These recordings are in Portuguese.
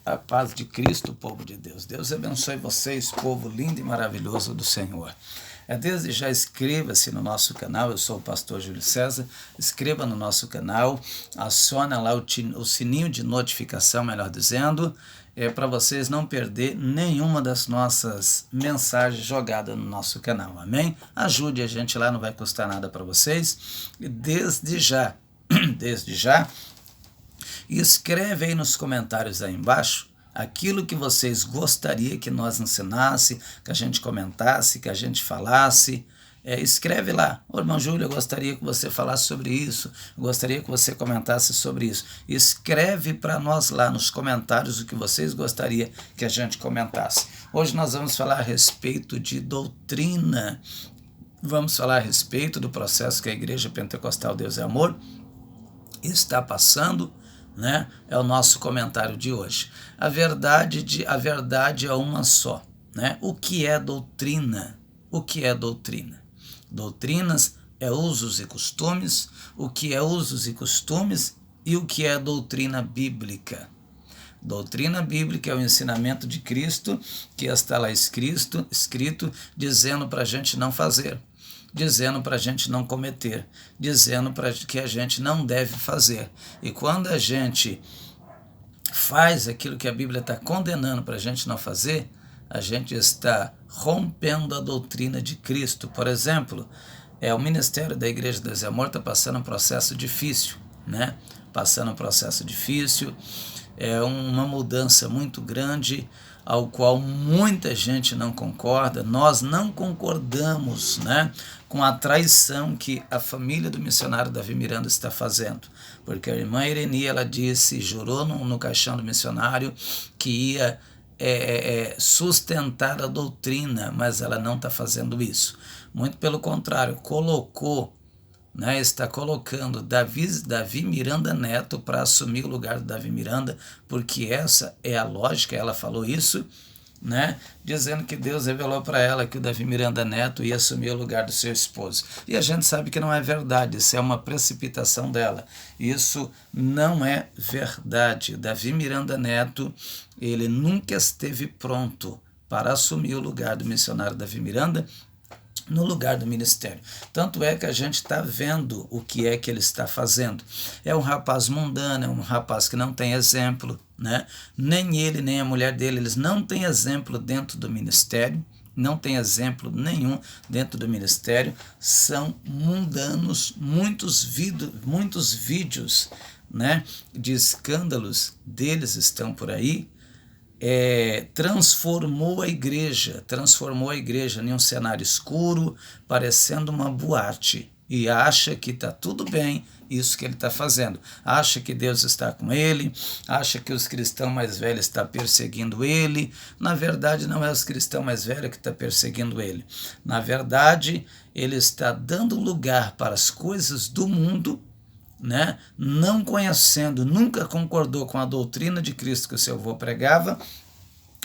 A paz de Cristo, povo de Deus. Deus abençoe vocês, povo lindo e maravilhoso do Senhor. Desde já inscreva-se no nosso canal, eu sou o pastor Júlio César, inscreva no nosso canal, aciona lá o sininho de notificação, melhor dizendo, para vocês não perder nenhuma das nossas mensagens jogadas no nosso canal, amém? Ajude a gente lá, não vai custar nada para vocês, e desde já, escreve aí nos comentários aí embaixo aquilo que vocês gostariam que nós ensinasse, que a gente comentasse, que a gente falasse. Escreve lá, ô irmão Júlio, eu gostaria que você falasse sobre isso, eu gostaria que você comentasse sobre isso. Escreve para nós lá nos comentários o que vocês gostariam que a gente comentasse. Hoje nós vamos falar a respeito de doutrina, vamos falar a respeito do processo que a Igreja Pentecostal Deus é Amor está passando, né? É o nosso comentário de hoje. A verdade é uma só, né? O que é doutrina? O que é doutrina? Doutrinas é usos e costumes. O que é usos e costumes e o que é doutrina bíblica? Doutrina bíblica é o ensinamento de Cristo que está lá escrito dizendo para a gente não fazer, dizendo para a gente não cometer, dizendo para que a gente não deve fazer. E quando a gente faz aquilo que a Bíblia está condenando para a gente não fazer, a gente está rompendo a doutrina de Cristo. Por exemplo, o ministério da Igreja Deus é Amor está passando um processo difícil, né? Passando um processo difícil, é uma mudança muito grande, ao qual muita gente não concorda. Nós não concordamos, né, com a traição que a família do missionário Davi Miranda está fazendo, porque a irmã Ireni, ela disse, jurou no caixão do missionário que ia sustentar a doutrina, mas ela não está fazendo isso. Muito pelo contrário, colocou, né, está colocando Davi Miranda Neto para assumir o lugar do Davi Miranda, porque essa é a lógica. Ela falou isso, né, dizendo que Deus revelou para ela que o Davi Miranda Neto ia assumir o lugar do seu esposo. E a gente sabe que não é verdade, isso é uma precipitação dela. Isso não é verdade. Davi Miranda Neto, ele nunca esteve pronto para assumir o lugar do missionário Davi Miranda no lugar do ministério. Tanto é que a gente está vendo o que é que ele está fazendo. É um rapaz mundano, é um rapaz que não tem exemplo, né? Nem ele, nem a mulher dele, eles não têm exemplo dentro do ministério, não tem exemplo nenhum dentro do ministério, são mundanos, muitos vídeos, né, de escândalos deles estão por aí. Transformou a igreja em um cenário escuro, parecendo uma boate, e acha que está tudo bem isso que ele está fazendo, acha que Deus está com ele, acha que os cristãos mais velhos estão perseguindo ele. Na verdade, não é os cristãos mais velhos que estão perseguindo ele, na verdade, ele está dando lugar para as coisas do mundo, né? Não conhecendo, nunca concordou com a doutrina de Cristo que o seu avô pregava.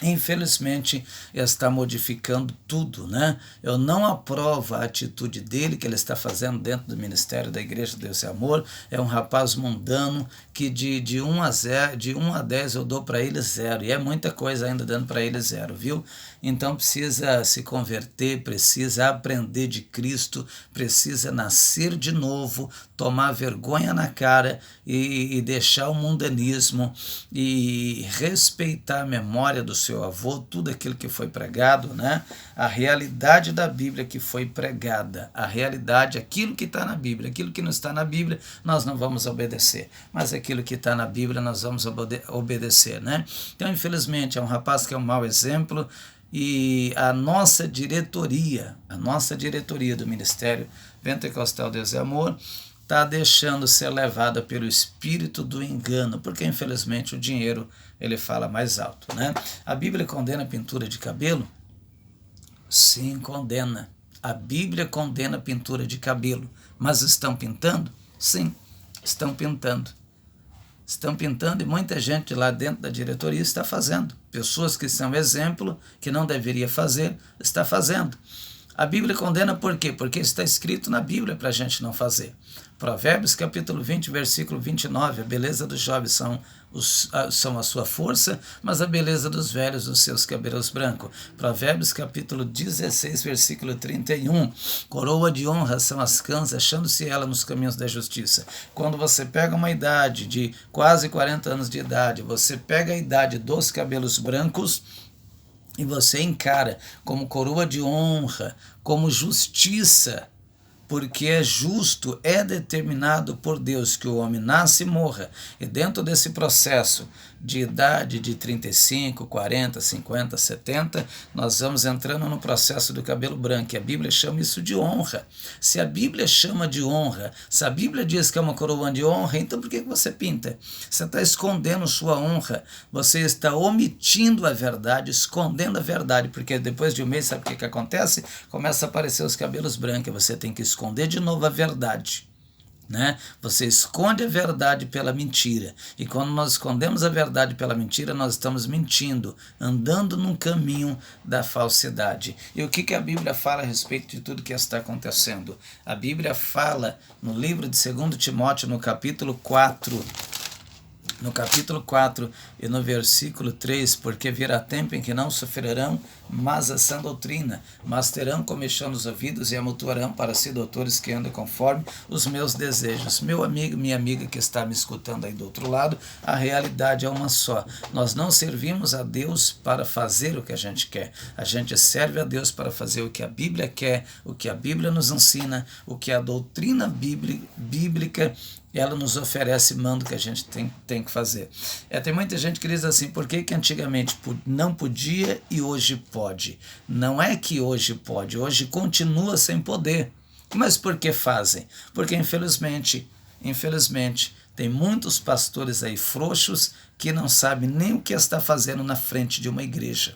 Infelizmente está modificando tudo, né? Eu não aprovo a atitude dele, que ele está fazendo dentro do ministério da Igreja Deus é Amor. É um rapaz mundano que de 1 a 10 eu dou para ele 0, e é muita coisa ainda dando para ele 0, viu? Então precisa se converter, precisa aprender de Cristo, precisa nascer de novo, tomar vergonha na cara e deixar o mundanismo e respeitar a memória do seu avô, tudo aquilo que foi pregado, né? A realidade da Bíblia que foi pregada, a realidade, aquilo que está na Bíblia, aquilo que não está na Bíblia, nós não vamos obedecer, mas aquilo que está na Bíblia nós vamos obedecer, né? Então, infelizmente, é um rapaz que é um mau exemplo, e a nossa diretoria do Ministério Pentecostal Deus é Amor está deixando ser levada pelo espírito do engano, porque infelizmente o dinheiro ele fala mais alto, né? A Bíblia condena a pintura de cabelo? Sim, condena. A Bíblia condena a pintura de cabelo, mas estão pintando? Sim, estão pintando. Estão pintando, e muita gente lá dentro da diretoria está fazendo. Pessoas que são exemplo, que não deveria fazer, está fazendo. A Bíblia condena por quê? Porque está escrito na Bíblia para a gente não fazer. Provérbios capítulo 20, versículo 29, a beleza dos jovens são a sua força, mas a beleza dos velhos os seus cabelos brancos. Provérbios capítulo 16, versículo 31, coroa de honra são as cãs, achando-se ela nos caminhos da justiça. Quando você pega uma idade de quase 40 anos de idade, você pega a idade dos cabelos brancos, e você encara como coroa de honra, como justiça, porque é justo, é determinado por Deus que o homem nasce e morra. E dentro desse processo de idade de 35, 40, 50, 70, nós vamos entrando no processo do cabelo branco. E a Bíblia chama isso de honra. Se a Bíblia chama de honra, se a Bíblia diz que é uma coroa de honra, então por que você pinta? Você está escondendo sua honra. Você está omitindo a verdade, escondendo a verdade, porque depois de um mês, sabe o que acontece? Começa a aparecer os cabelos brancos. Você tem que esconder de novo a verdade, né? Você esconde a verdade pela mentira, e quando nós escondemos a verdade pela mentira, nós estamos mentindo, andando num caminho da falsidade. E o que a Bíblia fala a respeito de tudo que está acontecendo? A Bíblia fala no livro de 2 Timóteo, no capítulo 4, e no versículo 3, porque virá tempo em que não sofrerão mas a sã doutrina, mas terão comichão os ouvidos e amontoarão para si doutores que andam conforme os meus desejos. Meu amigo, minha amiga que está me escutando aí do outro lado, a realidade é uma só. Nós não servimos a Deus para fazer o que a gente quer. A gente serve a Deus para fazer o que a Bíblia quer, o que a Bíblia nos ensina, o que a doutrina bíblica ela nos oferece, manda o que a gente tem que fazer. Tem muita gente que diz assim, por que antigamente não podia e hoje pode? Não é que hoje pode, hoje continua sem poder. Mas por que fazem? Porque infelizmente, tem muitos pastores aí frouxos que não sabem nem o que está fazendo na frente de uma igreja.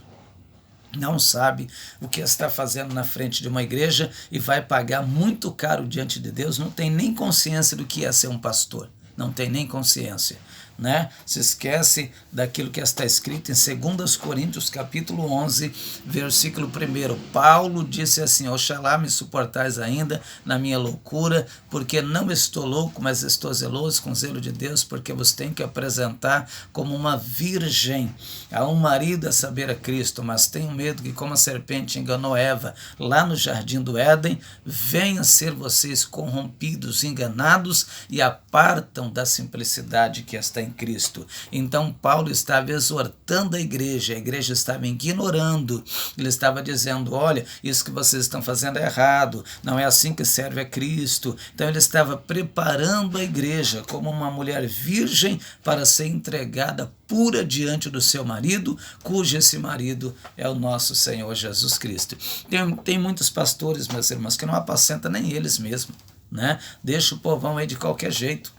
Não sabe o que está fazendo na frente de uma igreja e vai pagar muito caro diante de Deus, não tem nem consciência do que é ser um pastor, não tem nem consciência, né? Se esquece daquilo que está escrito em 2 Coríntios capítulo 11, versículo 1. Paulo disse assim, oxalá me suportais ainda na minha loucura, porque não estou louco, mas estou zeloso com o zelo de Deus, porque vos tenho que apresentar como uma virgem a um marido, a saber, a Cristo, mas tenho medo que, como a serpente enganou Eva lá no jardim do Éden, venham ser vocês corrompidos, enganados e apartam da simplicidade que está em Cristo. Então Paulo estava exortando a igreja estava ignorando, ele estava dizendo, olha, isso que vocês estão fazendo é errado, não é assim que serve a Cristo. Então ele estava preparando a igreja como uma mulher virgem para ser entregada pura diante do seu marido, cujo esse marido é o nosso Senhor Jesus Cristo. Tem muitos pastores, meus irmãos, que não apacentam nem eles mesmos, né? Deixa o povão aí de qualquer jeito.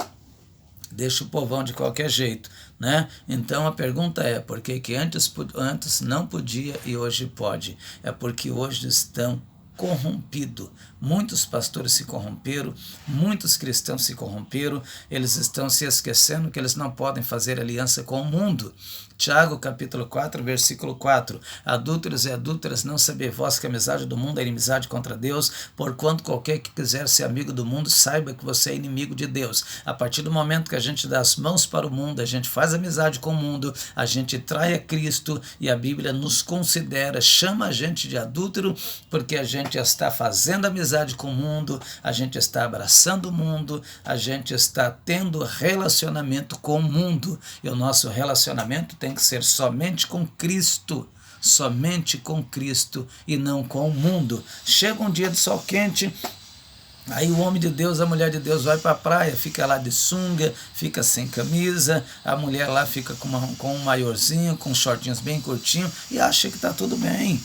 Né? Então a pergunta é, por que antes não podia e hoje pode? É porque hoje estão corrompidos. Muitos pastores se corromperam, muitos cristãos se corromperam, eles estão se esquecendo que eles não podem fazer aliança com o mundo. Tiago capítulo 4, versículo 4, adúlteros e adúlteras, não sabeis vós que a amizade do mundo é inimizade contra Deus, porquanto qualquer que quiser ser amigo do mundo, saiba que você é inimigo de Deus. A partir do momento que a gente dá as mãos para o mundo, a gente faz amizade com o mundo, a gente trai a Cristo, e a Bíblia nos considera, chama a gente de adúltero, porque a gente está fazendo amizade com o mundo, a gente está abraçando o mundo, a gente está tendo relacionamento com o mundo, e o nosso relacionamento tem que ser somente com Cristo e não com o mundo. Chega um dia de sol quente, aí o homem de Deus, a mulher de Deus vai para a praia, fica lá de sunga, fica sem camisa, a mulher lá fica com um maiorzinho, com shortinhos bem curtinhos e acha que está tudo bem.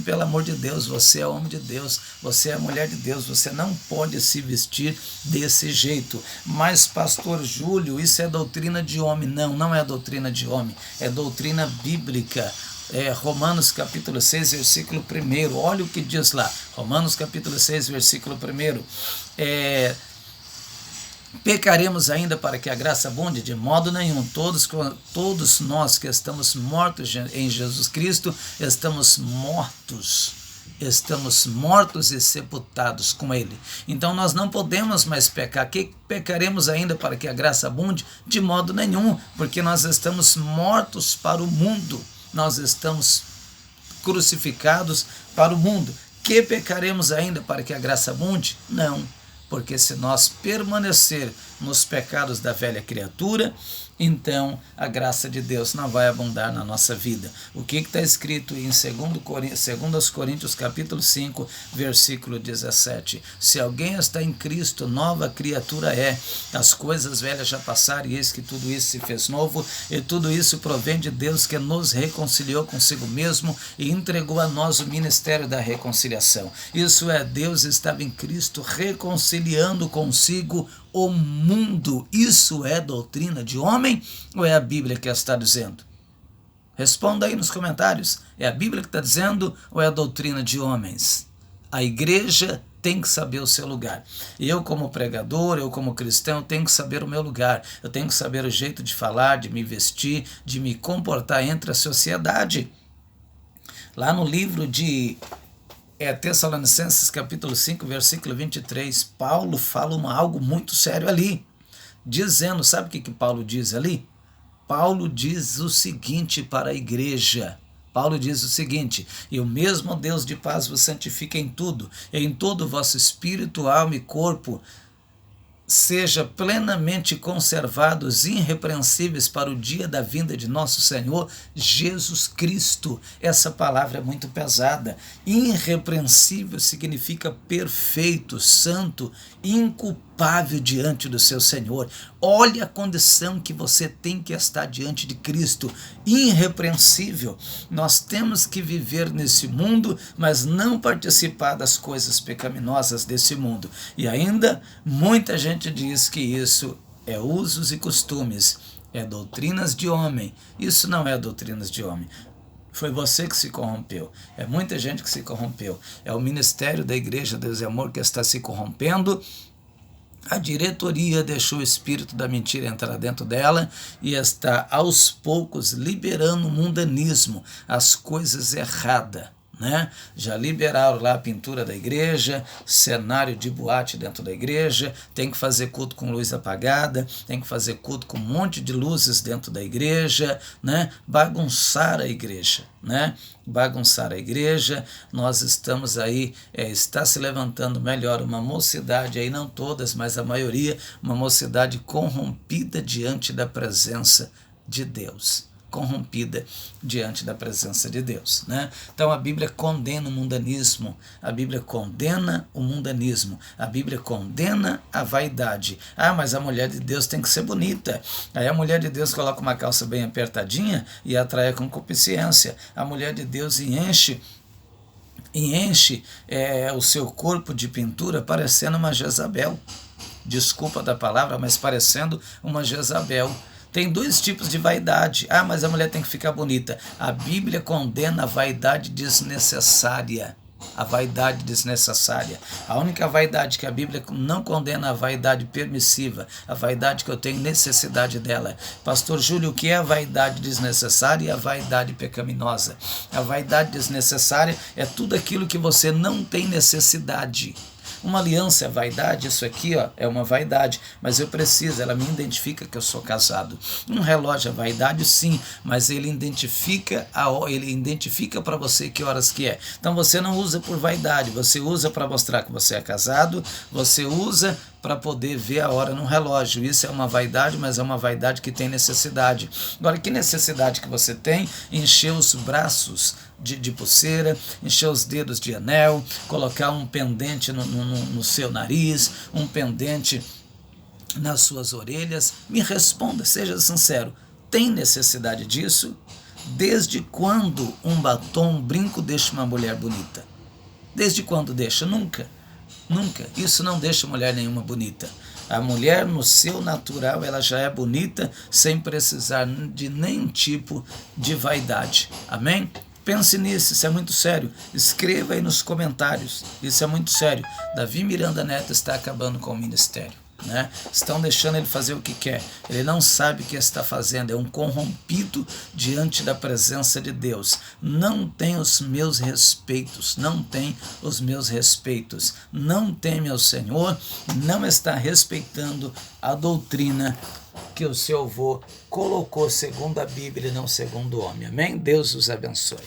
Pelo amor de Deus, você é homem de Deus, você é mulher de Deus, você não pode se vestir desse jeito. Mas, pastor Júlio, isso é doutrina de homem. Não é doutrina de homem, é doutrina bíblica. Romanos capítulo 6, versículo 1, olha o que diz lá, Romanos capítulo 6, versículo 1, pecaremos ainda para que a graça abunde? De modo nenhum. Todos nós que estamos mortos em Jesus Cristo, estamos mortos estamos mortos e sepultados com Ele. Então nós não podemos mais pecar. Que pecaremos ainda para que a graça abunde? De modo nenhum, porque nós estamos mortos para o mundo. Nós estamos crucificados para o mundo. Que pecaremos ainda para que a graça abunde? Não, porque se nós permanecer nos pecados da velha criatura, então a graça de Deus não vai abundar na nossa vida. O que está escrito em 2 Coríntios capítulo 5, versículo 17? Se alguém está em Cristo, nova criatura é. As coisas velhas já passaram e eis que tudo isso se fez novo, e tudo isso provém de Deus, que nos reconciliou consigo mesmo e entregou a nós o ministério da reconciliação. Isso é, Deus estava em Cristo reconciliando consigo o mundo. Isso é doutrina de homem ou é a Bíblia que está dizendo? Responda aí nos comentários. É a Bíblia que está dizendo ou é a doutrina de homens? A igreja tem que saber o seu lugar. Eu, como pregador, eu, como cristão, tenho que saber o meu lugar. Eu tenho que saber o jeito de falar, de me vestir, de me comportar entre a sociedade. Lá no livro de Tessalonicenses capítulo 5, versículo 23, Paulo fala algo muito sério ali, dizendo, sabe o que Paulo diz ali? Paulo diz o seguinte para a igreja. Paulo diz o seguinte: e o mesmo Deus de paz vos santifica em tudo, e em todo o vosso espírito, alma e corpo, seja plenamente conservados, irrepreensíveis para o dia da vinda de nosso Senhor Jesus Cristo. Essa palavra é muito pesada. Irrepreensível significa perfeito, santo, inculpável diante do seu Senhor. Olha a condição que você tem que estar diante de Cristo. Irrepreensível. Nós temos que viver nesse mundo, mas não participar das coisas pecaminosas desse mundo. E ainda, muita gente diz que isso é usos e costumes, é doutrinas de homem. Isso não é doutrinas de homem. Foi você que se corrompeu. É muita gente que se corrompeu. É o ministério da Igreja Deus e Amor que está se corrompendo. A diretoria deixou o espírito da mentira entrar dentro dela e está aos poucos liberando o mundanismo, as coisas erradas. Né? Já liberaram lá a pintura da igreja, cenário de boate dentro da igreja, tem que fazer culto com luz apagada, tem que fazer culto com um monte de luzes dentro da igreja, né? Bagunçar a igreja, né? Bagunçar a igreja. Nós estamos aí, está se levantando melhor uma mocidade, aí não todas, mas a maioria, uma mocidade corrompida diante da presença de Deus. Corrompida diante da presença de Deus, né? Então a Bíblia condena o mundanismo, a Bíblia condena o mundanismo, a Bíblia condena a vaidade. Ah, mas a mulher de Deus tem que ser bonita. Aí a mulher de Deus coloca uma calça bem apertadinha e atrai a concupiscência. A mulher de Deus enche o seu corpo de pintura parecendo uma Jezabel. Desculpa da palavra, mas parecendo uma Jezabel. Tem dois tipos de vaidade. Ah, mas a mulher tem que ficar bonita. A Bíblia condena a vaidade desnecessária. A vaidade desnecessária. A única vaidade que a Bíblia não condena é a vaidade permissiva. A vaidade que eu tenho necessidade dela. Pastor Júlio, o que é a vaidade desnecessária e a vaidade pecaminosa? A vaidade desnecessária é tudo aquilo que você não tem necessidade. Uma aliança é vaidade, isso aqui é uma vaidade, mas eu preciso, ela me identifica que eu sou casado. Um relógio é vaidade, sim, mas ele identifica para você que horas que é. Então você não usa por vaidade, você usa para mostrar que você é casado, você usa para poder ver a hora no relógio. Isso é uma vaidade, mas é uma vaidade que tem necessidade. Agora, que necessidade que você tem? Encher os braços de pulseira, encher os dedos de anel, colocar um pendente no seu nariz, um pendente nas suas orelhas. Me responda, seja sincero, tem necessidade disso? Desde quando um batom, um brinco deixa uma mulher bonita? Desde quando deixa? Nunca. Nunca. Isso não deixa mulher nenhuma bonita. A mulher, no seu natural, ela já é bonita sem precisar de nenhum tipo de vaidade. Amém? Pense nisso, isso é muito sério. Escreva aí nos comentários. Isso é muito sério. Davi Miranda Neto está acabando com o ministério. né? Estão deixando ele fazer o que quer. Ele não sabe o que está fazendo, é um corrompido diante da presença de Deus. Não tem os meus respeitos, não tem os meus respeitos. Não teme ao Senhor, não está respeitando a doutrina que o seu avô colocou segundo a Bíblia e não segundo o homem. Amém? Deus os abençoe.